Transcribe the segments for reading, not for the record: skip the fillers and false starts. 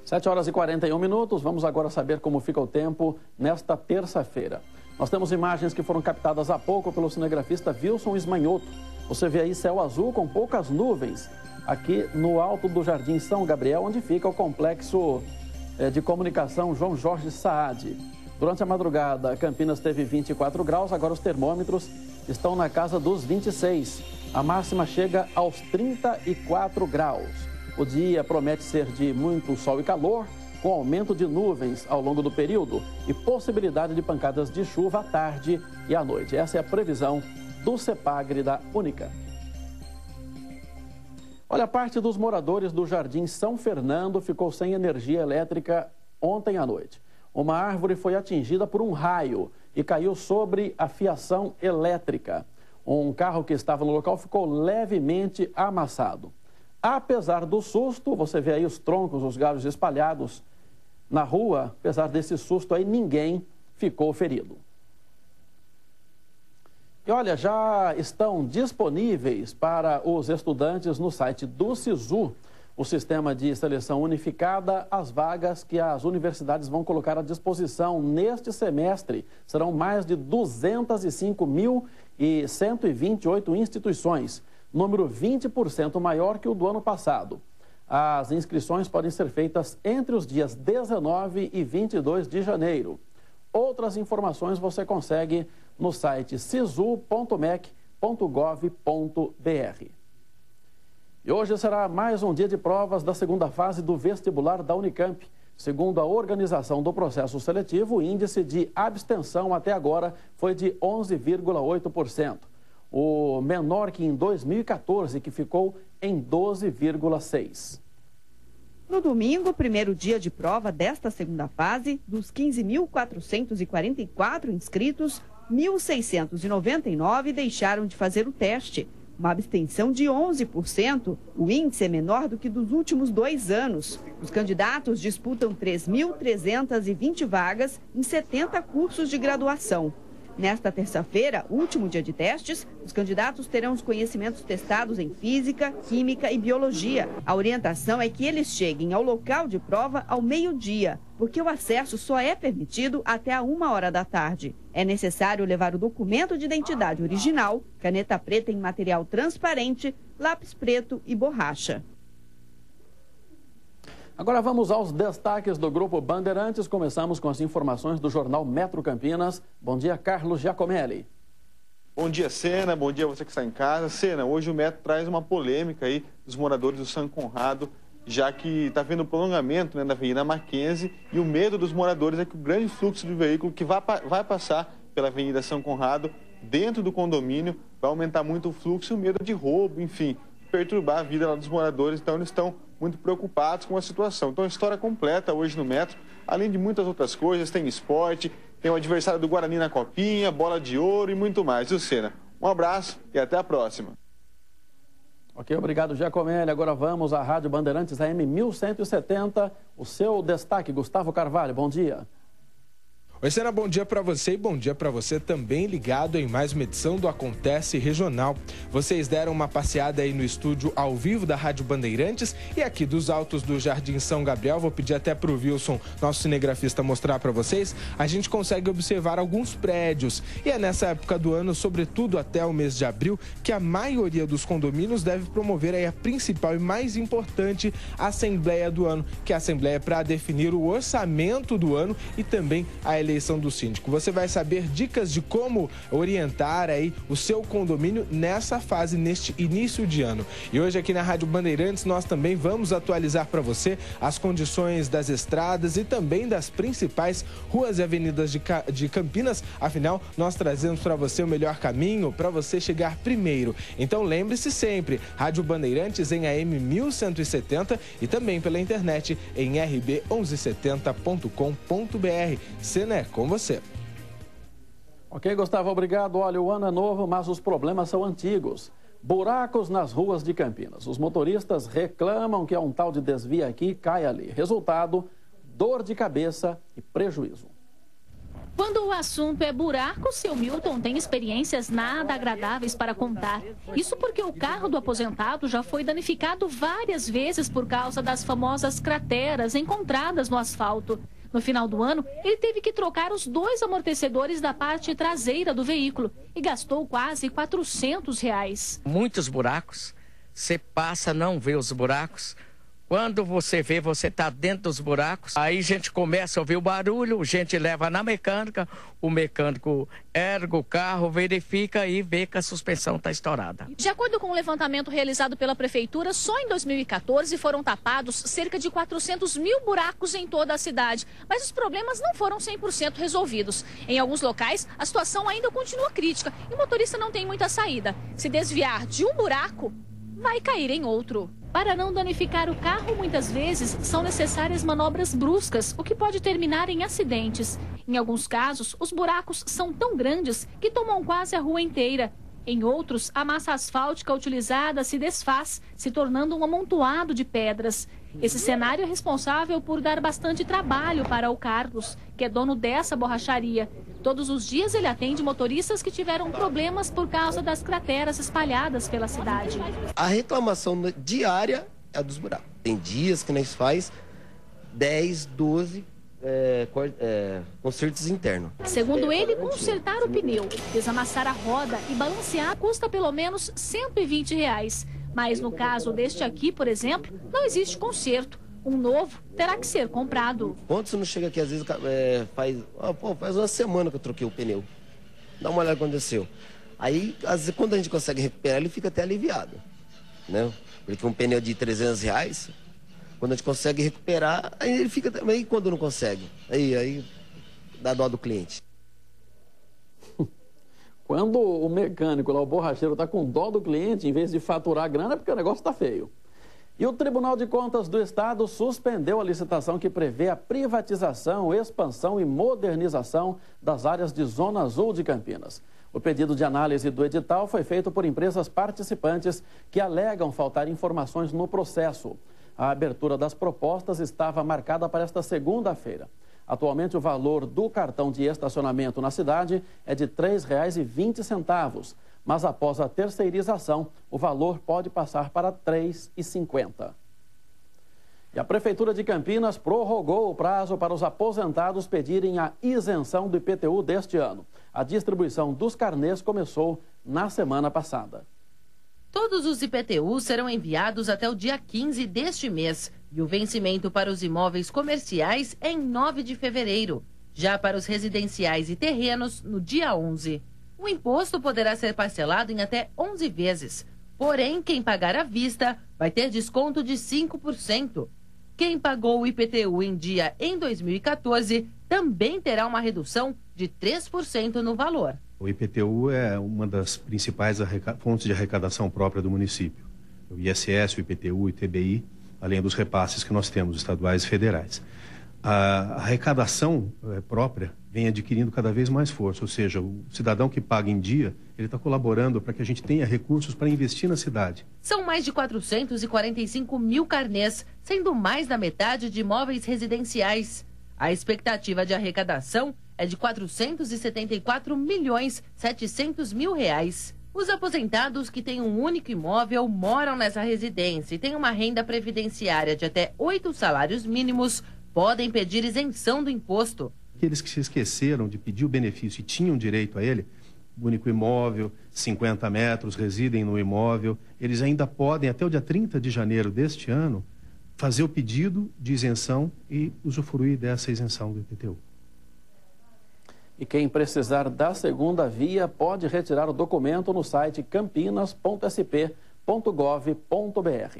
7h41, vamos agora saber como fica o tempo nesta terça-feira. Nós temos imagens que foram captadas há pouco pelo cinegrafista Wilson Ismanhoto. Você vê aí céu azul com poucas nuvens aqui no alto do Jardim São Gabriel, onde fica o complexo de comunicação João Jorge Saad. Durante a madrugada, Campinas teve 24 graus, agora os termômetros estão na casa dos 26. A máxima chega aos 34 graus. O dia promete ser de muito sol e calor, com aumento de nuvens ao longo do período e possibilidade de pancadas de chuva à tarde e à noite. Essa é a previsão do CEPAGRE da Unicamp. Olha, parte dos moradores do Jardim São Fernando ficou sem energia elétrica ontem à noite. Uma árvore foi atingida por um raio e caiu sobre a fiação elétrica. Um carro que estava no local ficou levemente amassado. Apesar do susto, você vê aí os troncos, os galhos espalhados na rua. Apesar desse susto aí, ninguém ficou ferido. E olha, já estão disponíveis para os estudantes no site do SISU, o Sistema de Seleção Unificada, as vagas que as universidades vão colocar à disposição neste semestre. Serão mais de 205.128 instituições, número 20% maior que o do ano passado. As inscrições podem ser feitas entre os dias 19 e 22 de janeiro. Outras informações você consegue no site sisu.mec.gov.br. E hoje será mais um dia de provas da segunda fase do vestibular da Unicamp. Segundo a organização do processo seletivo, o índice de abstenção até agora foi de 11,8%. O menor que em 2014, que ficou em 12,6%. No domingo, primeiro dia de prova desta segunda fase, dos 15.444 inscritos, 1.699 deixaram de fazer o teste. Uma abstenção de 11%, o índice é menor do que dos últimos 2 anos. Os candidatos disputam 3.320 vagas em 70 cursos de graduação. Nesta terça-feira, último dia de testes, os candidatos terão os conhecimentos testados em física, química e biologia. A orientação é que eles cheguem ao local de prova ao meio-dia, porque o acesso só é permitido até a 1h da tarde. É necessário levar o documento de identidade original, caneta preta em material transparente, lápis preto e borracha. Agora vamos aos destaques do Grupo Bandeirantes. Começamos com as informações do jornal Metro Campinas. Bom dia, Carlos Giacomelli. Bom dia, Sena. Bom dia a você que está em casa. Sena, hoje o Metro traz uma polêmica aí dos moradores do São Conrado, já que está havendo um prolongamento, né, da Avenida Mackenzie, e o medo dos moradores é que o grande fluxo de veículo que vai passar pela Avenida São Conrado dentro do condomínio vai aumentar muito o fluxo e o medo de roubo, enfim, perturbar a vida lá dos moradores. Então eles estão muito preocupados com a situação. Então, a história completa hoje no Metro, além de muitas outras coisas, tem esporte, tem o adversário do Guarani na Copinha, bola de ouro e muito mais. Viu, Sena? Um abraço e até a próxima. Ok, obrigado, Giacomelli. Agora vamos à Rádio Bandeirantes AM 1170. O seu destaque, Gustavo Carvalho. Bom dia. Oi, Sena, bom dia para você e bom dia para você também ligado em mais uma edição do Acontece Regional. Vocês deram uma passeada aí no estúdio ao vivo da Rádio Bandeirantes e aqui dos altos do Jardim São Gabriel, vou pedir até para o Wilson, nosso cinegrafista, mostrar para vocês, a gente consegue observar alguns prédios. E é nessa época do ano, sobretudo até o mês de abril, que a maioria dos condomínios deve promover aí a principal e mais importante Assembleia do ano, que é a Assembleia para definir o orçamento do ano e também a eleição do síndico. Você vai saber dicas de como orientar aí o seu condomínio nessa fase, neste início de ano. E hoje aqui na Rádio Bandeirantes nós também vamos atualizar para você as condições das estradas e também das principais ruas e avenidas de Campinas. Afinal, nós trazemos para você o melhor caminho para você chegar primeiro. Então lembre-se sempre, Rádio Bandeirantes em AM 1170 e também pela internet em rb1170.com.br. Cena é com você. Ok, Gustavo, obrigado. Olha, o ano é novo, mas os problemas são antigos. Buracos nas ruas de Campinas. Os motoristas reclamam que há um tal de desvio aqui e cai ali. Resultado, dor de cabeça e prejuízo. Quando o assunto é buraco, seu Milton tem experiências nada agradáveis para contar. Isso porque o carro do aposentado já foi danificado várias vezes por causa das famosas crateras encontradas no asfalto. No final do ano, ele teve que trocar os 2 amortecedores da parte traseira do veículo e gastou quase R$400. Muitos buracos, você passa, não vê os buracos. Quando você vê, você está dentro dos buracos, aí a gente começa a ouvir o barulho, a gente leva na mecânica, o mecânico ergue o carro, verifica e vê que a suspensão está estourada. De acordo com o levantamento realizado pela Prefeitura, só em 2014 foram tapados cerca de 400 mil buracos em toda a cidade. Mas os problemas não foram 100% resolvidos. Em alguns locais, a situação ainda continua crítica e o motorista não tem muita saída. Se desviar de um buraco, vai cair em outro. Para não danificar o carro, muitas vezes são necessárias manobras bruscas, o que pode terminar em acidentes. Em alguns casos, os buracos são tão grandes que tomam quase a rua inteira. Em outros, a massa asfáltica utilizada se desfaz, se tornando um amontoado de pedras. Esse cenário é responsável por dar bastante trabalho para o Carlos, que é dono dessa borracharia. Todos os dias ele atende motoristas que tiveram problemas por causa das crateras espalhadas pela cidade. A reclamação diária é a dos buracos. Tem dias que nós faz 10, 12 consertos internos. Segundo ele, consertar o pneu, desamassar a roda e balancear custa pelo menos R$120. Mas no caso deste aqui, por exemplo, não existe conserto. Um novo terá que ser comprado. Quando você não chega aqui, às vezes faz uma semana que eu troquei o pneu. Dá uma olhada no que aconteceu. Aí, às vezes, quando a gente consegue recuperar, ele fica até aliviado, né? Porque um pneu de R$300, quando a gente consegue recuperar, aí ele fica... Aí quando não consegue, aí dá dó do cliente. Quando o mecânico, lá, o borracheiro, está com dó do cliente, em vez de faturar a grana, é porque o negócio está feio. E o Tribunal de Contas do Estado suspendeu a licitação que prevê a privatização, expansão e modernização das áreas de Zona Azul de Campinas. O pedido de análise do edital foi feito por empresas participantes que alegam faltar informações no processo. A abertura das propostas estava marcada para esta segunda-feira. Atualmente, o valor do cartão de estacionamento na cidade é de R$ 3,20, mas após a terceirização, o valor pode passar para R$ 3,50. E a Prefeitura de Campinas prorrogou o prazo para os aposentados pedirem a isenção do IPTU deste ano. A distribuição dos carnês começou na semana passada. Todos os IPTUs serão enviados até o dia 15 deste mês e o vencimento para os imóveis comerciais é em 9 de fevereiro. Já para os residenciais e terrenos, no dia 11. O imposto poderá ser parcelado em até 11 vezes. Porém, quem pagar à vista vai ter desconto de 5%. Quem pagou o IPTU em dia em 2014 também terá uma redução de 3% no valor. O IPTU é uma das principais fontes de arrecadação própria do município. O ISS, o IPTU, o ITBI, além dos repasses que nós temos, estaduais e federais. A arrecadação própria vem adquirindo cada vez mais força, ou seja, o cidadão que paga em dia, ele está colaborando para que a gente tenha recursos para investir na cidade. São mais de 445 mil carnês, sendo mais da metade de imóveis residenciais. A expectativa de arrecadação é de R$ 474.700.000. Os aposentados que têm um único imóvel moram nessa residência e têm uma renda previdenciária de até 8 salários mínimos podem pedir isenção do imposto. Aqueles que se esqueceram de pedir o benefício e tinham direito a ele, único imóvel, 50 metros, residem no imóvel, eles ainda podem, até o dia 30 de janeiro deste ano, fazer o pedido de isenção e usufruir dessa isenção do IPTU. E quem precisar da segunda via pode retirar o documento no site campinas.sp.gov.br.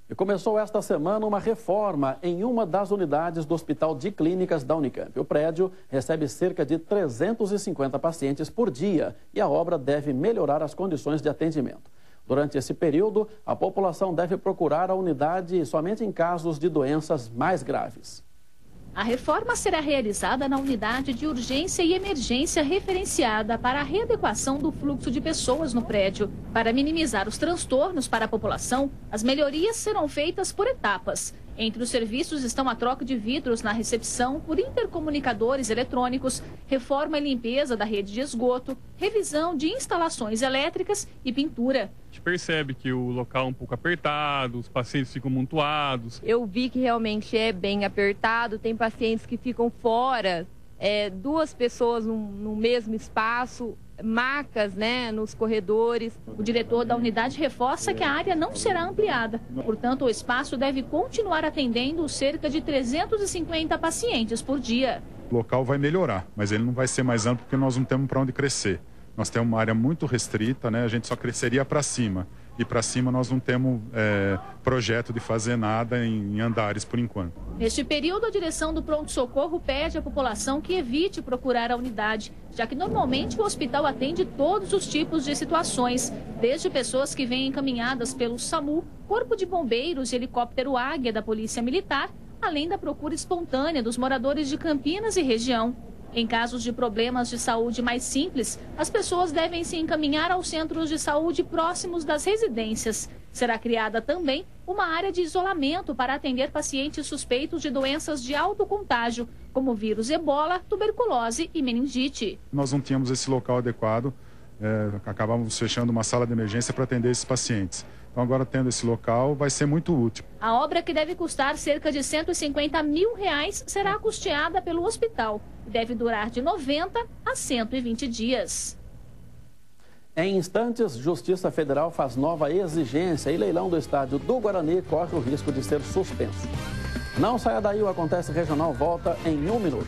E começou esta semana uma reforma em uma das unidades do Hospital de Clínicas da Unicamp. O prédio recebe cerca de 350 pacientes por dia e a obra deve melhorar as condições de atendimento. Durante esse período, a população deve procurar a unidade somente em casos de doenças mais graves. A reforma será realizada na unidade de urgência e emergência referenciada para a readequação do fluxo de pessoas no prédio. Para minimizar os transtornos para a população, as melhorias serão feitas por etapas. Entre os serviços estão a troca de vidros na recepção por intercomunicadores eletrônicos, reforma e limpeza da rede de esgoto, revisão de instalações elétricas e pintura. A gente percebe que o local é um pouco apertado, os pacientes ficam amontoados. Eu vi que realmente é bem apertado, tem pacientes que ficam fora, duas pessoas no mesmo espaço, macas, nos corredores. O diretor da unidade reforça que a área não será ampliada. Portanto, o espaço deve continuar atendendo cerca de 350 pacientes por dia. O local vai melhorar, mas ele não vai ser mais amplo porque nós não temos para onde crescer. Nós temos uma área muito restrita, a gente só cresceria para cima. E para cima nós não temos projeto de fazer nada em andares por enquanto. Neste período, a direção do pronto-socorro pede à população que evite procurar a unidade, já que normalmente o hospital atende todos os tipos de situações, desde pessoas que vêm encaminhadas pelo SAMU, Corpo de Bombeiros e Helicóptero Águia da Polícia Militar, além da procura espontânea dos moradores de Campinas e região. Em casos de problemas de saúde mais simples, as pessoas devem se encaminhar aos centros de saúde próximos das residências. Será criada também uma área de isolamento para atender pacientes suspeitos de doenças de alto contágio, como vírus ebola, tuberculose e meningite. Nós não tínhamos esse local adequado, acabamos fechando uma sala de emergência para atender esses pacientes. Então agora tendo esse local vai ser muito útil. A obra, que deve custar cerca de R$150 mil, será custeada pelo hospital e deve durar de 90 a 120 dias. Em instantes, Justiça Federal faz nova exigência e leilão do estádio do Guarani corre o risco de ser suspenso. Não saia daí, o Acontece Regional volta em 1 minuto.